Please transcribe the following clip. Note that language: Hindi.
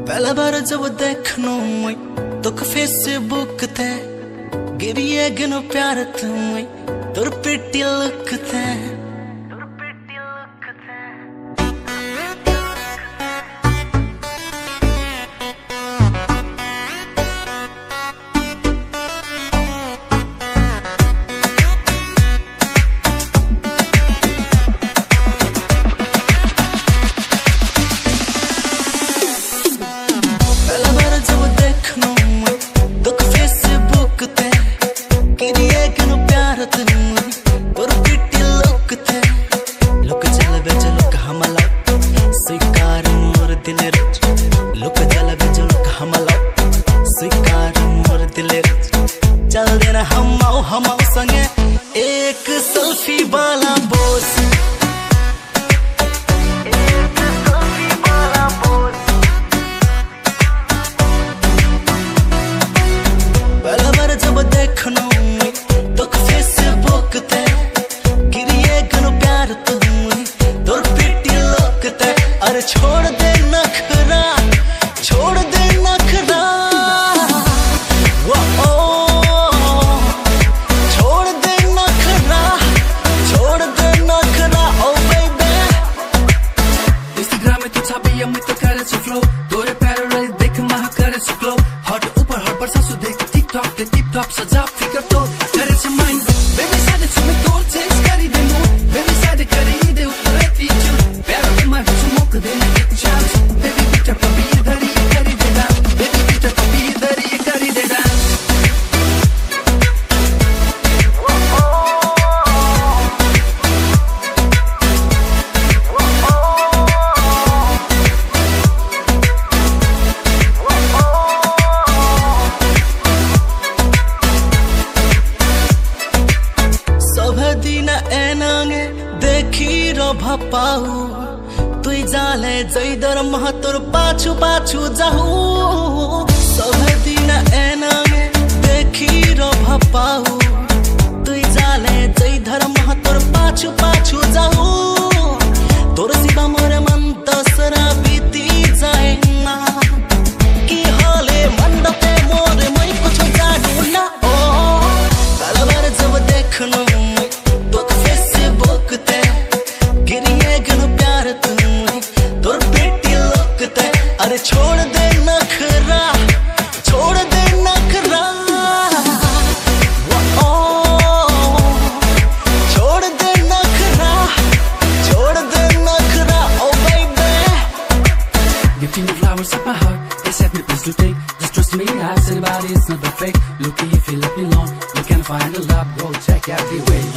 पहला बार जब देखनो मैं तो फेसबुक ते गिरिए गनो प्यार तुम्हें तोर पिटी लुक ते चल देना हम संगे एक सेल्फी वाला बोस पहला बार जब देखनो तो फेसबुक ते गिरिए गनो प्यार तुम्हें तोर पिटी लोक ते अरे छोड़ दे नखरा छोड़ दे नखरा muito cara de flow Dore parallel देख महा करे से glow Hot ऊपर हर पर सासु देख TikTok ते tip top सजा फिकर तो करे से mind Baby side to me door takes करी दे mood Baby side करी दे ऊपर attitude प्यार के मार से मोक दे ना एक chance Baby बिटा पपी इधर ये करी दे dance Baby बिटा पपी इधर ये करी दे dance देखी रो भपाऊ तुई जाले जैदर महतोर पाछू पाछू जाहू सब दिन एनागे देखी रो भपाऊ तुई जाले जैदर महतोर पाछू पाछू जाहू तोर सिवा मोरे मन दसरा बीती जाए ना की हाले मंडपे मोरे मैं कुछ जानू ना ओ कलवर जब देखनो अरे छोड़ दे नखरा छोड़ दे नखरा छोड़ दे नखरा छोड़ दे नखरा oh baby Gifting the flowers of my heart they set me please to take just trust me I said about it's not the fake look if you let me alone you can find a love go check out the way